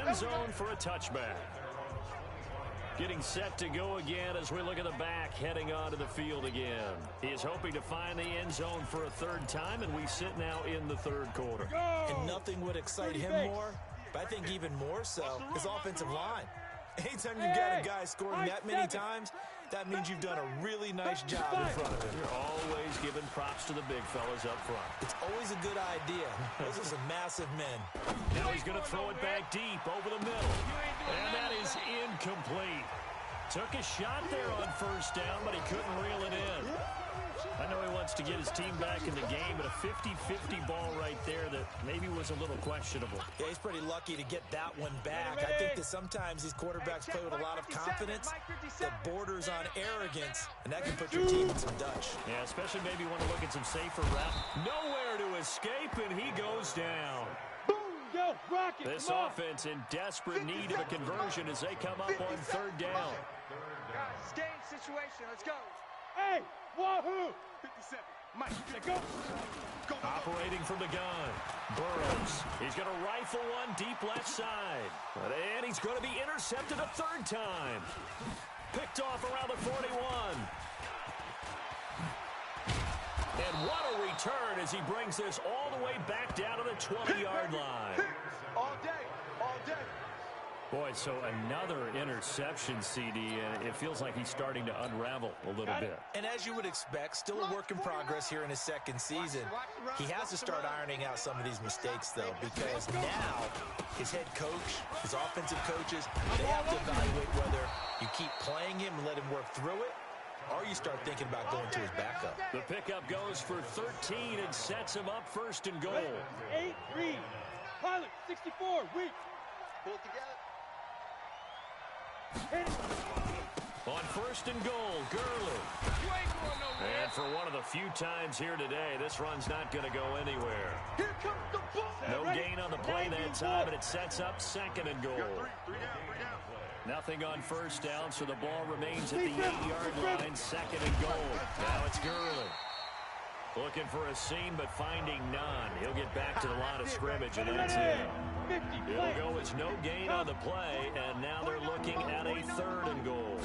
end zone for a touchback. Getting set to go again as we look at the back heading onto the field again. He is hoping to find the end zone for a third time, and we sit now in the third quarter. And nothing would excite him more, but I think even more so, his offensive line. Anytime you've got a guy scoring that many times, that means you've done a really nice job in front of him. You're always giving props to the big fellas up front. It's always a good idea. Those are some massive men. Now he's going to throw it back deep over the middle. And that is incomplete. Took a shot there on first down, but he couldn't reel it in. I know he wants to get his team back in the game, but a 50-50 ball right there that maybe was a little questionable. Yeah, he's pretty lucky to get that one back. I think that sometimes these quarterbacks play with a lot of confidence that borders on arrogance, and that can put your team in some Dutch. Yeah, especially maybe want to look at some safer routes. Nowhere to escape, and he goes down. This offense in desperate need of a conversion as they come up on third down. Guys, game situation. Let's go. Hey, wahoo! 57. Mike, go. Operating from the gun. Burrows. He's going to rifle one deep left side. And he's going to be intercepted a third time. Picked off around the 41. And what a return as he brings this all the way back down to the 20-yard line. All day, all day. Boy, so another interception, CD, and it feels like he's starting to unravel a little bit. And as you would expect, still a work in progress here in his second season. He has to start ironing out some of these mistakes, though, because now his head coach, his offensive coaches, they have to evaluate whether you keep playing him and let him work through it, or you start thinking about going to his backup. The pickup goes for 13 and sets him up first and goal. 8-3. Pilot, 64, weak. Pull it together. On first and goal, Gurley. And for one of the few times here today, this run's not going to go anywhere. Here comes the ball. No gain on the play that time, and it sets up second and goal. Three down. Nothing on first down, so the ball remains at the 8-yard line, second and goal. Now it's Gurley. Looking for a seam, but finding none. He'll get back to the line of scrimmage, and that's it. It'll go as no gain on the play, and now they're looking at a third and goal.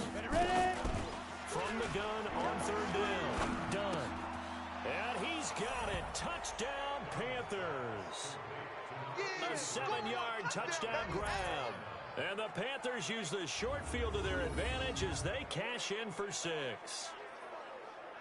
From the gun on third down. Done. And he's got it. Touchdown, Panthers. A 7-yard touchdown grab. And the Panthers use the short field to their advantage as they cash in for 6.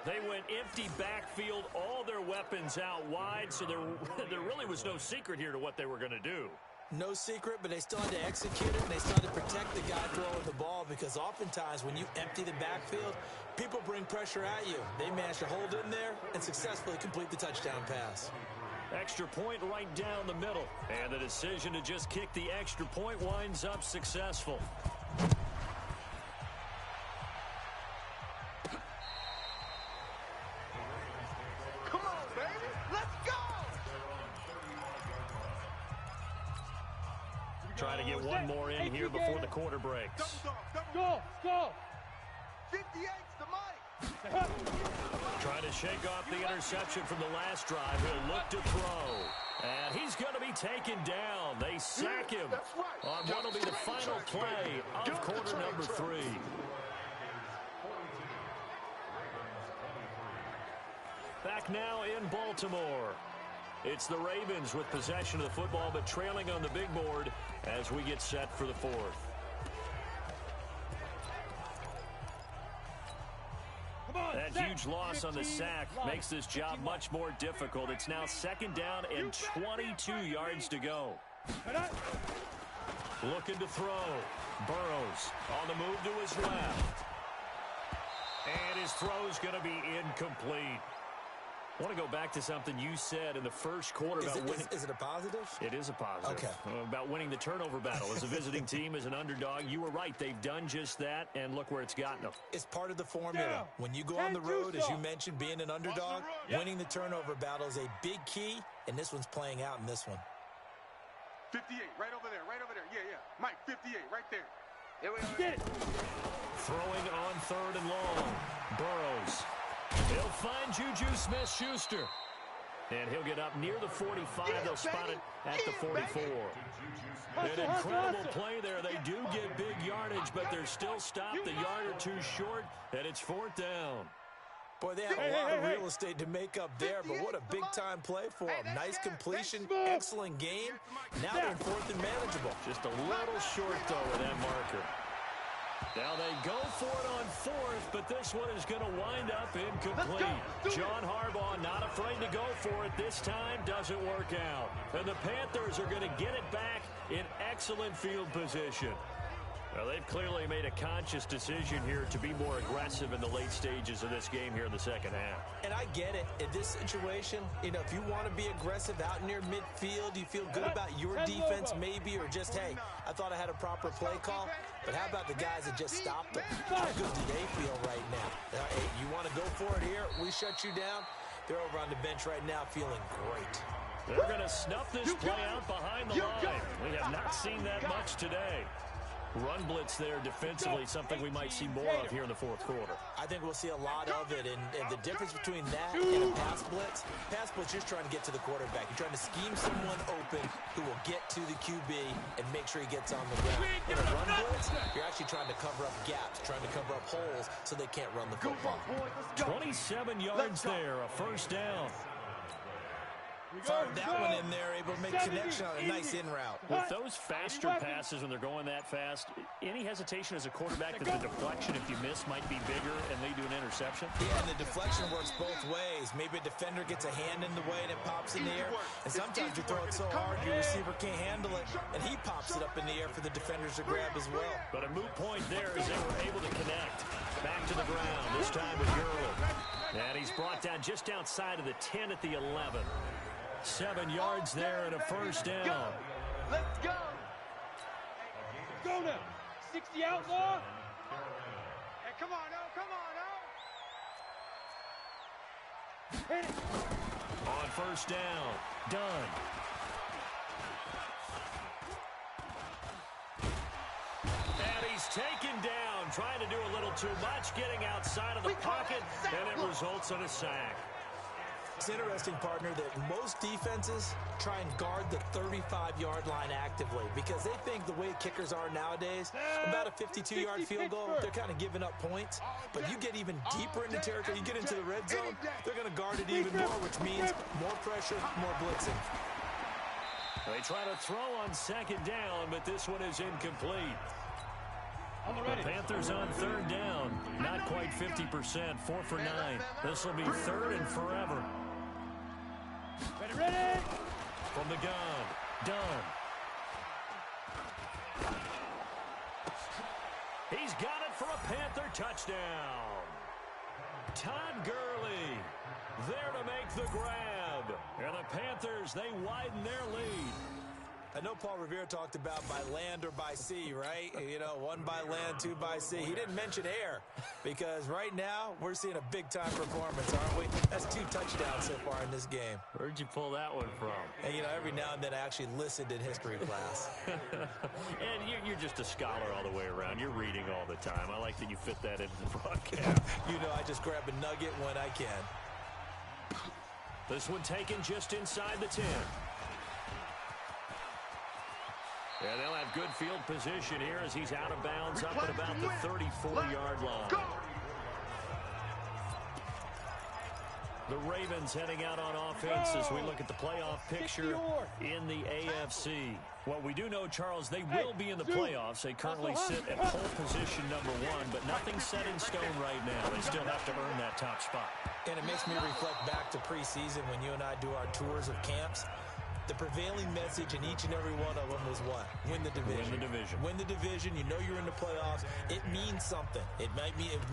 They went empty backfield, all their weapons out wide, so there really was no secret here to what they were going to do. No secret, but they still had to execute it, and they still had to protect the guy throwing the ball, because oftentimes when you empty the backfield, people bring pressure at you. They managed to hold in there and successfully complete the touchdown pass. Extra point right down the middle, and the decision to just kick the extra point winds up successful. Come on, baby. Let's go. Try to get one more in here before the quarter breaks. Go. 58's the mic. Trying to shake off the interception from the last drive. He'll look to throw. And he's going to be taken down. They sack him on what will be the final play of quarter number 3. Back now in Baltimore. It's the Ravens with possession of the football, but trailing on the big board as we get set for the fourth. That huge loss on the sack makes this job much more difficult. It's now second down and 22 yards to go. Looking to throw. Burrows on the move to his left. And his throw's going to be incomplete. I want to go back to something you said in the first quarter about winning. Is it a positive? It is a positive. Okay. About winning the turnover battle. As a visiting team, as an underdog, you were right. They've done just that, and look where it's gotten them. It's part of the formula. When you go on the road, as you mentioned, being an underdog, winning the turnover battle is a big key, and this one's playing out in this one. 58, right over there. Yeah. Mike, 58, right there. Here we are. Get it. Throwing on third and long. Burrows. He'll find Juju Smith-Schuster. And he'll get up near the 45. They'll spot it at the 44. An incredible play there. They do get big yardage, but they're still stopped a yard or two short, and it's 4th down. Boy, they had a lot of real estate to make up there, but what a big-time play for them. Nice completion, excellent game. Now they're in 4th and manageable. Just a little short, though, with that marker. Now they go for it on 4th, but this one is going to wind up incomplete. John Harbaugh not afraid to go for it this time. Doesn't work out. And the Panthers are going to get it back in excellent field position. Well, they've clearly made a conscious decision here to be more aggressive in the late stages of this game here in the second half. And I get it. In this situation, if you want to be aggressive out near midfield, you feel good about your defense maybe, or just, hey, I thought I had a proper play call. But how about the guys that just stopped them? How good do they feel right now? Hey, you want to go for it here? We shut you down. They're over on the bench right now feeling great. They're going to snuff this play out behind the line. We have not seen that much today. Run blitz there defensively, something we might see more of here in the 4th quarter. I think we'll see a lot of it, and the difference between that and a pass blitz, you're trying to get to the quarterback. You're trying to scheme someone open who will get to the QB and make sure he gets on the ground. In a run blitz, you're actually trying to cover up gaps, trying to cover up holes so they can't run the football. 27 yards there, a 1st down. Fired that one in there, able to make connection on a nice in route. With those faster passes, when they're going that fast, any hesitation as a quarterback that the deflection, if you miss, might be bigger and lead to an interception? Yeah, and the deflection works both ways. Maybe a defender gets a hand in the way and it pops in the air. And sometimes you throw it so hard your receiver can't handle it, and he pops it up in the air for the defenders to grab as well. But a moot point there as they were able to connect. Back to the ground, this time with Gurley. And he's brought down just outside of the 10 at the 11. 7 yards there and a 1st down. Let's go. Go now. 60 outlaw. Hey, come on, come on, Hit it. On 1st down, done. And he's taken down, trying to do a little too much, getting outside of the pocket, and it results in a sack. It's interesting, partner, that most defenses try and guard the 35-yard line actively because they think the way kickers are nowadays, about a 52-yard field goal, they're kind of giving up points. But you get even deeper into territory, you get into the red zone, they're going to guard it even more, which means more pressure, more blitzing. They try to throw on 2nd down, but this one is incomplete. The Panthers on 3rd down, not quite 50%, 4 for 9. This will be 3rd and forever. Ready. From the gun, done. He's got it for a Panther touchdown. Todd Gurley there to make the grab. And the Panthers, they widen their lead. I know Paul Revere talked about by land or by sea, right? One by land, two by sea. He didn't mention air because right now we're seeing a big-time performance, aren't we? That's 2 touchdowns so far in this game. Where'd you pull that one from? And, every now and then I actually listened in history class. And you're just a scholar all the way around. You're reading all the time. I like that you fit that into the broadcast. I just grab a nugget when I can. This one taken just inside the 10. And they'll have good field position here as he's out of bounds up at about the 34-yard line. The Ravens heading out on offense as we look at the playoff picture in the AFC. Well, we do know, Charles, they will be in the playoffs. They currently sit at pole position number 1, but nothing's set in stone right now. They still have to earn that top spot. And it makes me reflect back to preseason when you and I do our tours of camps. The prevailing message in each and every one of them was what? Win the division. Win the division. Win the division. You know you're in the playoffs. It means something. It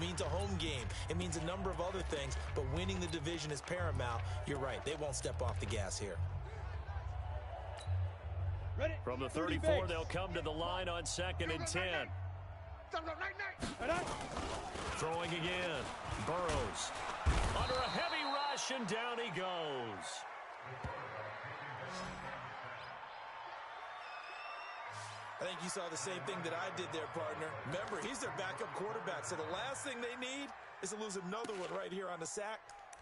means a home game. It means a number of other things, but winning the division is paramount. You're right. They won't step off the gas here. Ready. From the 34, they'll come to the line on 2nd and 10. Throwing again. Burrows. Under a heavy rush, and down he goes. I think you saw the same thing that I did there, partner. Remember, he's their backup quarterback, so the last thing they need is to lose another one right here on the sack.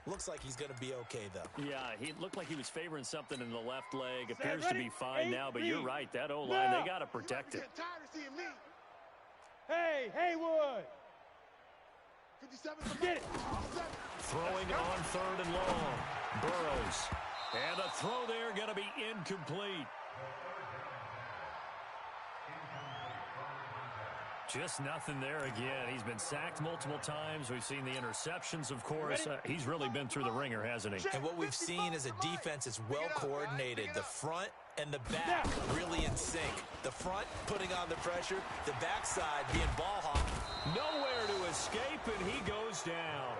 Looks like he's going to be okay, though. Yeah, he looked like he was favoring something in the left leg. Appears to be fine now, but you're right. That O-line, they got to protect it. Hey, Haywood! 57. Get it! Throwing on 3rd and long. Burrows. And the throw there going to be incomplete. Just nothing there again. He's been sacked multiple times. We've seen the interceptions, of course. He's really been through the ringer, hasn't he? And what we've seen is a defense that's well coordinated. The front and the back really in sync. The front putting on the pressure, the backside being ball hawk. Nowhere to escape, and he goes down.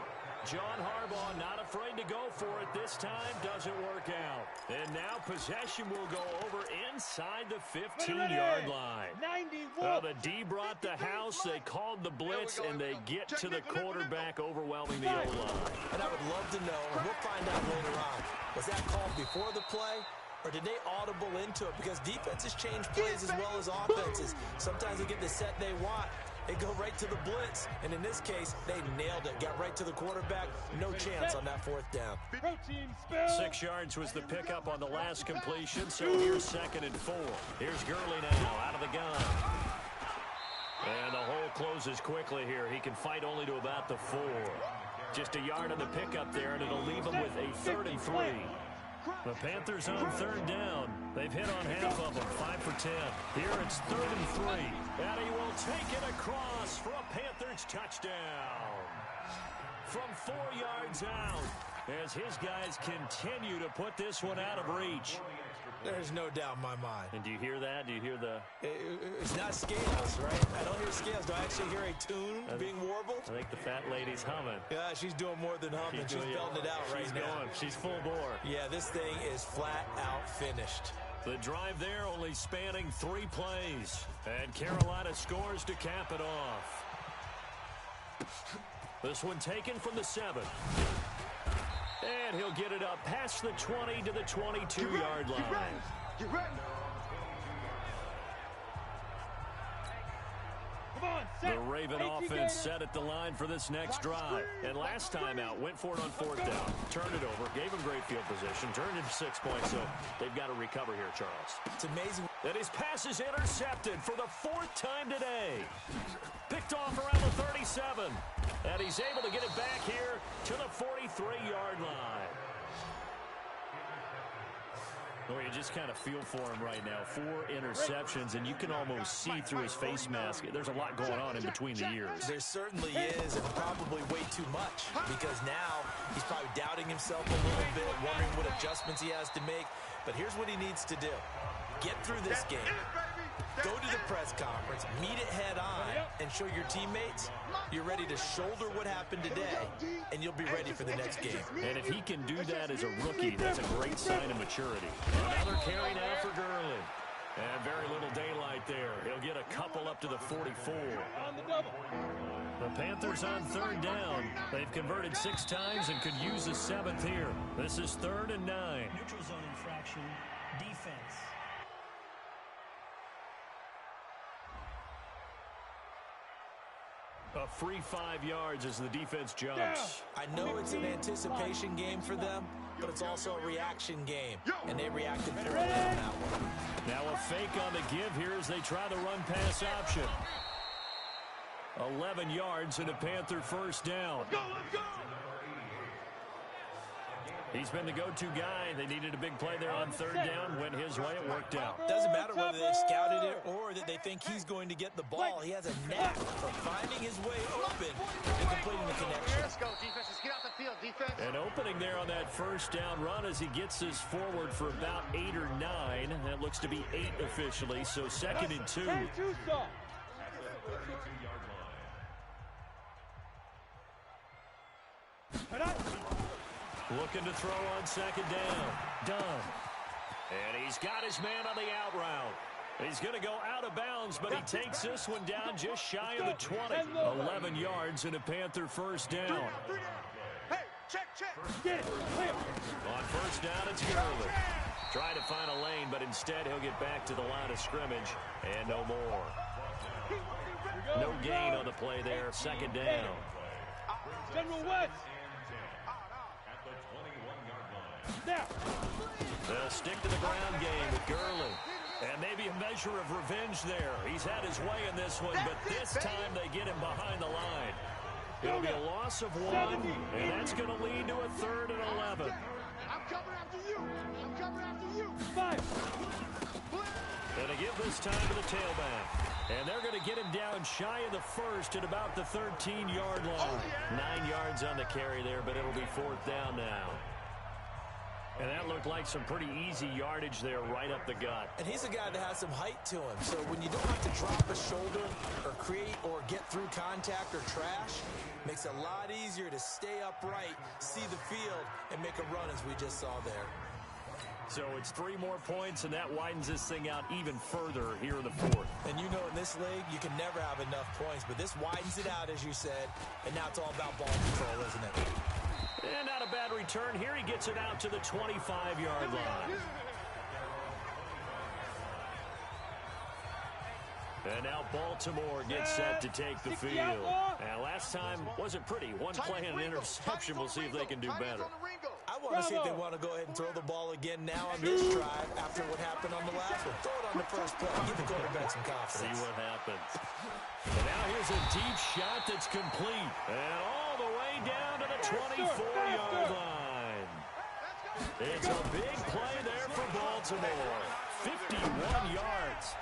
John Harbaugh not afraid to go for it this time. Doesn't work out. And now possession will go over inside the 15-yard line. 91. The D brought the house. They called the blitz, and they get to the quarterback, overwhelming the O-line. And I would love to know, and we'll find out later on, was that called before the play? Or did they audible into it? Because defenses change plays as well as offenses. Sometimes they get the set they want. They go right to the blitz. And in this case, they nailed it. Got right to the quarterback. No chance on that 4th down. 6 yards was the pickup on the last completion. So here's 2nd and 4. Here's Gurley now out of the gun. And the hole closes quickly here. He can fight only to about the 4. Just a yard on the pickup there, and it'll leave him with a 3rd and 3. The Panthers on 3rd down. They've hit on half of them, 5 for 10. Here it's 3rd and 3. And he will take it across for a Panthers touchdown. From 4 yards out, as his guys continue to put this one out of reach. There's no doubt in my mind. And do you hear that? Do you hear the... It's not scales, right? I don't hear scales. Do I actually hear a tune being warbled? I think the fat lady's humming. Yeah, she's doing more than humming. She's belting it out right now. She's full bore. Yeah, this thing is flat out finished. The drive there only spanning 3 plays. And Carolina scores to cap it off. This one taken from the 7. And he'll get it up past the 20 to the 22-yard line. Get ready. Come on, set. The Raven offense set at the line for this next drive. And last time out, went for it on 4th down. Turned it over, gave him great field position, turned it to 6 points, so they've got to recover here, Charles. It's amazing. And his pass is intercepted for the 4th time today. Picked off around the 37. And he's able to get it back here to the 43-yard line. Well, you just kind of feel for him right now. 4 interceptions, and you can almost see through his face mask. There's a lot going on in between the ears. There certainly is, and probably way too much, because now he's probably doubting himself a little bit, wondering what adjustments he has to make. But here's what he needs to do. Get through this game. Go to the press conference, meet it head on, and show your teammates you're ready to shoulder what happened today, and you'll be ready for the next game. And if he can do that as a rookie, that's a great sign of maturity. Another carry now for Gurley. And very little daylight there. He'll get a couple up to the 44. The Panthers on 3rd down. They've converted 6 times and could use a 7th here. This is 3rd and 9. Neutral zone infraction, defense. A free 5 yards as the defense jumps. I know it's an anticipation game for them, but it's also a reaction game, and they reacted poorly on that one. Now a fake on the give here as they try the run-pass option. 11 yards and a Panther 1st down. Let's go! He's been the go-to guy. They needed a big play there on 3rd down. Went his way. It worked out. Doesn't matter whether they scouted it or that they think he's going to get the ball. He has a knack for finding his way open and completing the connection. Let's go, defense. Let's get out the field, defense. An opening there on that 1st down run as he gets us forward for about 8 or 9. That looks to be 8 officially, so 2nd and 2. Looking to throw on 2nd down. Done. And he's got his man on the out route. He's going to go out of bounds, but he takes this one down just shy of the 20. 11 yards and a Panther 1st down. Hey, check. Get it. On 1st down, it's Gurley. Trying to find a lane, but instead he'll get back to the line of scrimmage, and no more. No gain on the play there, 2nd down. General West. Now. They'll stick to the ground game with Gurley. And maybe a measure of revenge there. He's had his way in this one, but this time they get him behind the line. It'll be a loss of 1, and that's going to lead to a 3rd and 11. I'm coming after you. I'm coming after you. 5. And they give this time to the tailback. And they're going to get him down shy of the first at about the 13-yard line. 9 yards on the carry there, but it'll be 4th down now. And that looked like some pretty easy yardage there right up the gut. And he's a guy that has some height to him. So when you don't have to drop a shoulder or create or get through contact or trash, makes it a lot easier to stay upright, see the field, and make a run as we just saw there. So it's 3 more points, and that widens this thing out even further here in the 4th. And you know in this league, you can never have enough points, but this widens it out, as you said, and now it's all about ball control, isn't it? And not a bad return here. He gets it out to the 25-yard line. And now Baltimore gets set to take the field. And last time wasn't pretty. One play and an interception. We'll see if they can do better. I want to see if they want to go ahead and throw the ball again now on this drive after what happened on the last one. Throw it on the first play. Give the quarterback some confidence. See what happens. And now here's a deep shot that's complete. And all the way down to the 24-yard line. It's a big play there for Baltimore. 51 yards.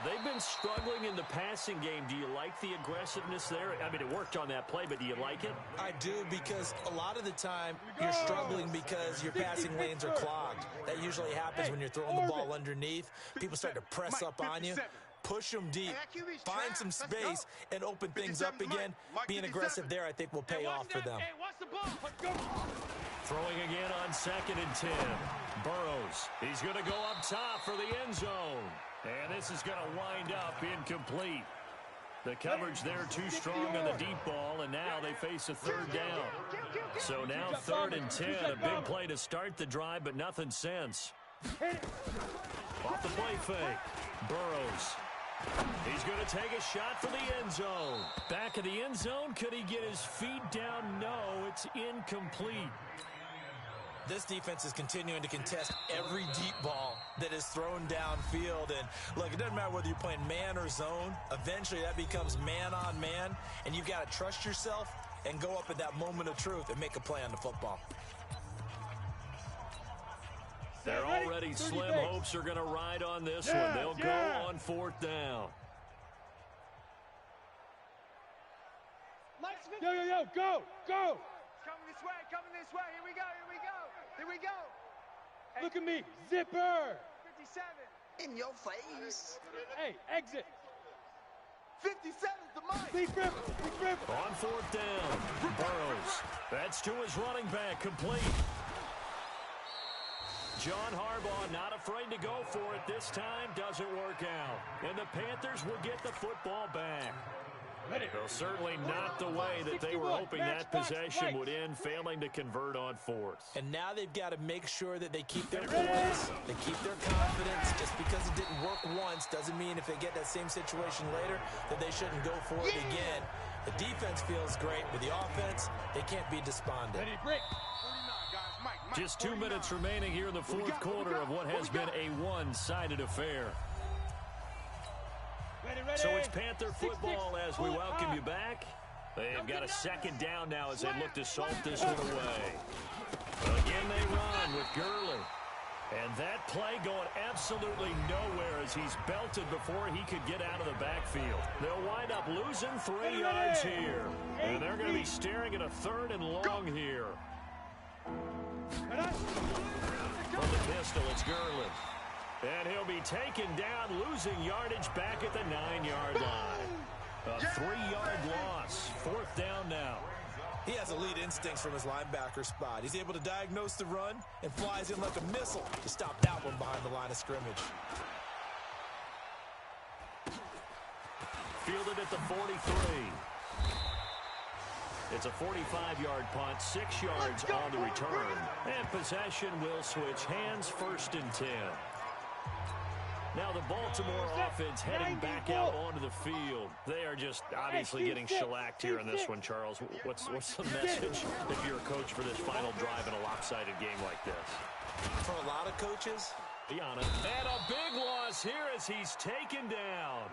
They've been struggling in the passing game. Do you like the aggressiveness there? I mean, it worked on that play, but do you like it? I do, because a lot of the time you're struggling because your passing lanes are clogged. That usually happens when you're throwing the ball underneath. People start to press up on you. Push them deep, find some space, and open things up again. Being aggressive there, I think, will pay off for them. Throwing again on 2nd and 10. Burrows. He's going to go up top for the end zone. And this is going to wind up incomplete. The coverage there too strong on the deep ball, and now they face a 3rd down. So now 3rd and 10. A big play to start the drive, but nothing since. Off the play fake. Burrows. He's going to take a shot for the end zone. Back of the end zone. Could he get his feet down? No, it's incomplete. This defense is continuing to contest every deep ball that is thrown downfield. And, look, it doesn't matter whether you're playing man or zone. Eventually, that becomes man-on-man, and you've got to trust yourself and go up at that moment of truth and make a play on the football. They're already slim hopes are going to ride on this one. They'll go on 4th down. Yo, go! Coming this way. Here we go. Look at me, zipper! 57. In your face. Hey, exit! 57's the mic. Big rip! On 4th down, Burrows. That's to his running back, complete. John Harbaugh not afraid to go for it this time. Doesn't work out. And the Panthers will get the football back. Well, certainly not the way that they were hoping that possession would end, failing to convert on 4th. And now they've got to make sure that they keep their poise, they keep their confidence. Just because it didn't work once doesn't mean if they get that same situation later that they shouldn't go for it again. The defense feels great, but the offense, they can't be despondent. Just 2 minutes remaining here in the 4th quarter of what has been a one-sided affair. So it's Panther football as we welcome you back. They've got a 2nd down now as they look to salt this one away. Again, they run with Gurley. And that play going absolutely nowhere as he's belted before he could get out of the backfield. They'll wind up losing 3 yards here. And they're going to be staring at a 3rd and long here. From the pistol, it's Gurley. And he'll be taken down, losing yardage back at the 9-yard line. A 3-yard loss. 4th down now. He has elite instincts from his linebacker spot. He's able to diagnose the run and flies in like a missile to stop that one behind the line of scrimmage. Fielded at the 43. It's a 45-yard punt, 6 yards on the return. And possession will switch hands, 1st and 10. Now the Baltimore offense heading back out onto the field. They are just obviously getting shellacked here in this one, Charles. What's the message if you're a coach for this final drive in a lopsided game like this? For a lot of coaches, be honest. And a big loss here as he's taken down.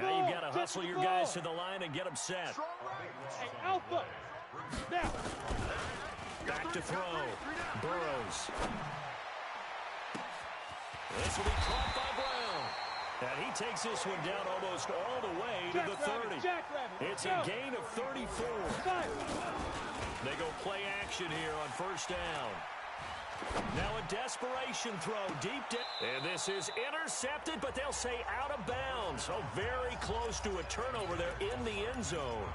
Now you've got to hustle your guys to the line and get them set. Hey, Alpha. Now. Back to throw. Burrows. This will be caught by Brown. And he takes this one down almost all the way to the 30. It's a gain of 34. They go play action here on first down. Now a desperation throw deep down. And this is intercepted, but they'll say out of bounds. So very close to a turnover there in the end zone.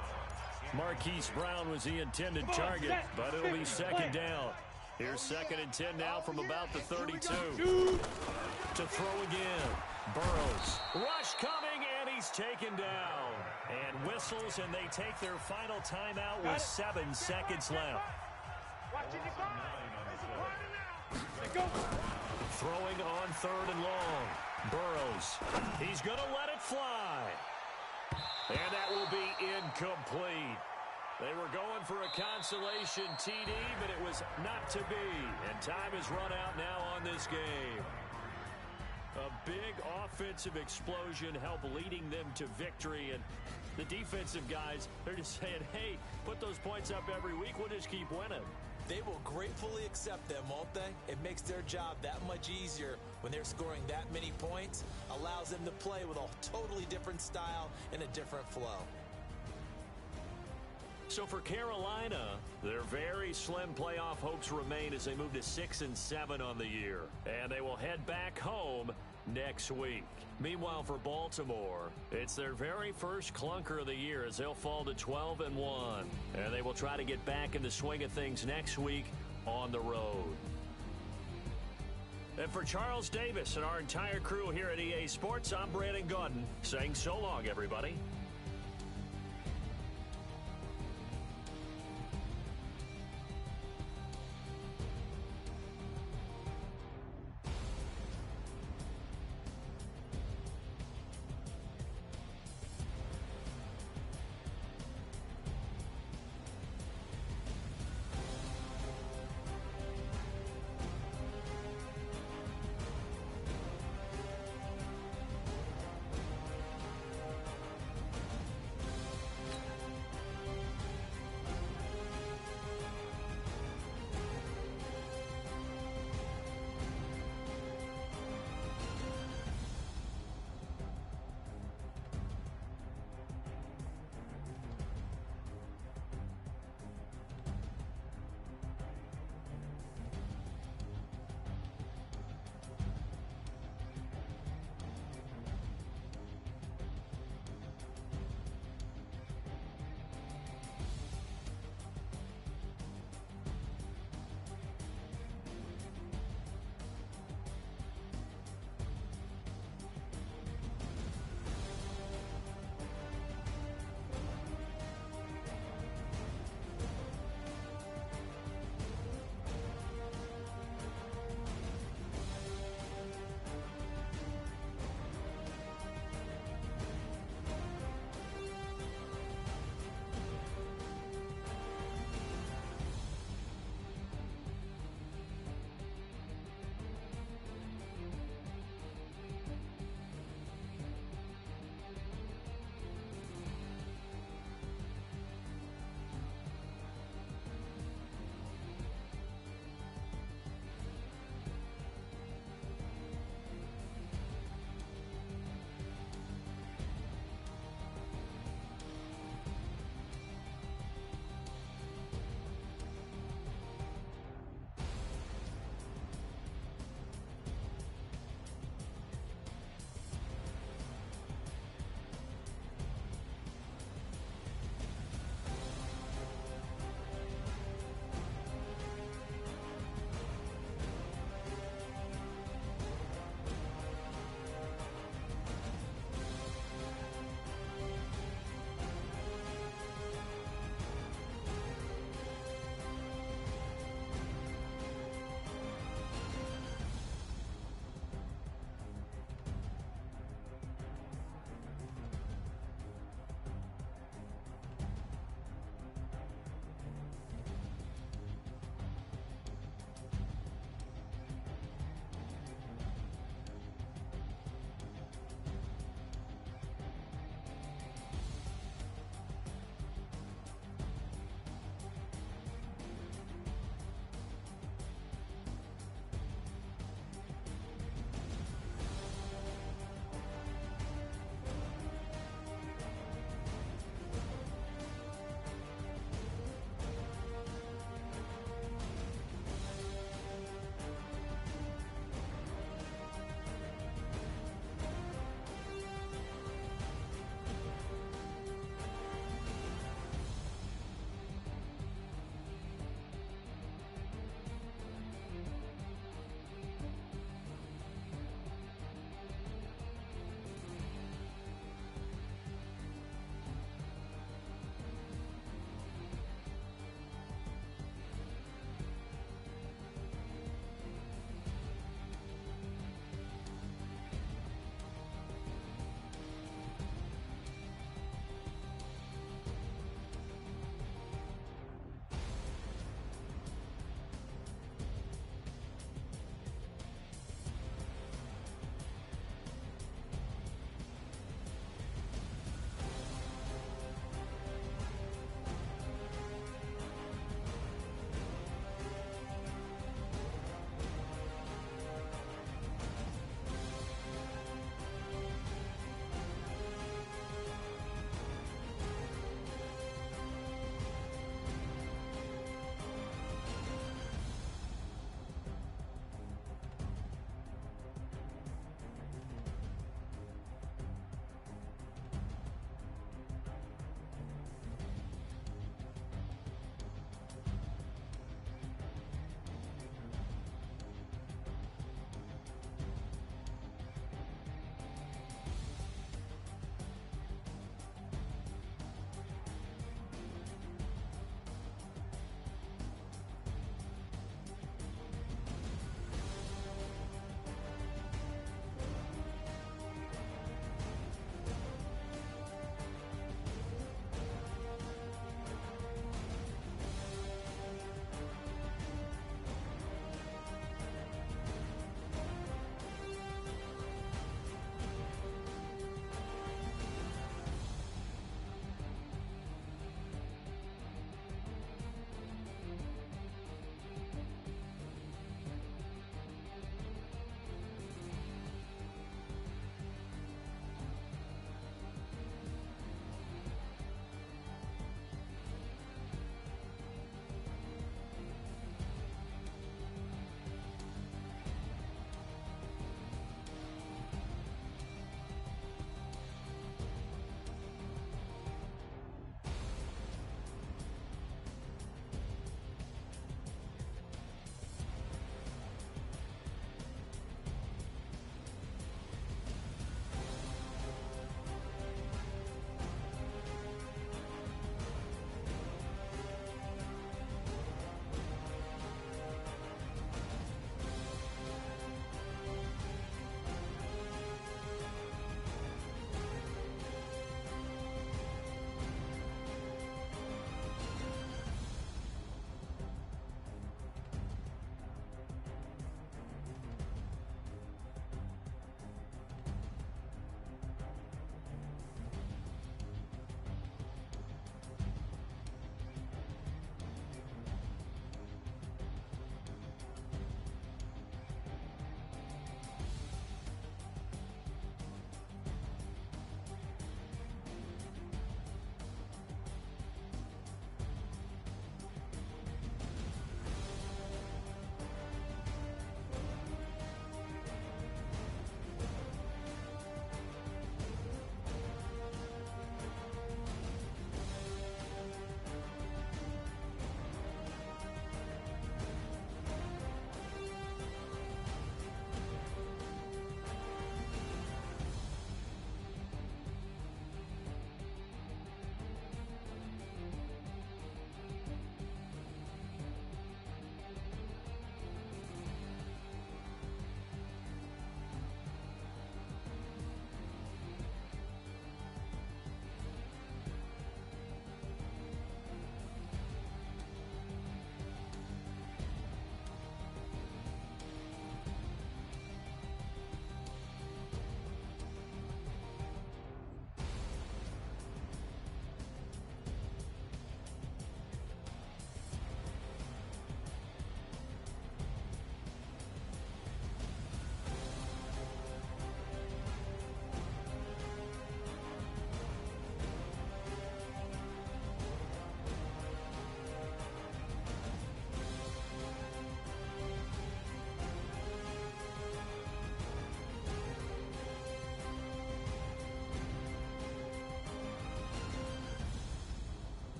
Marquise Brown was the intended target, but it'll be second down. Here's 2nd and 10 now from about the 32. To throw again. Burrows. Rush coming, and he's taken down. And whistles, and they take their final timeout with 7 seconds left. Throwing on 3rd and long. Burrows. He's going to let it fly. And that will be incomplete. They were going for a consolation TD, but it was not to be. And time has run out now on this game. A big offensive explosion helped leading them to victory. And the defensive guys, they're just saying, hey, put those points up every week. We'll just keep winning. They will gratefully accept them, won't they? It makes their job that much easier when they're scoring that many points. Allows them to play with a totally different style and a different flow. So for Carolina, their very slim playoff hopes remain as they move to 6-7 on the year. And they will head back home next week. Meanwhile, for Baltimore, it's their very first clunker of the year as they'll fall to 12-1. And they will try to get back in the swing of things next week on the road. And for Charles Davis and our entire crew here at EA Sports, I'm Brandon Gaudin saying so long, everybody.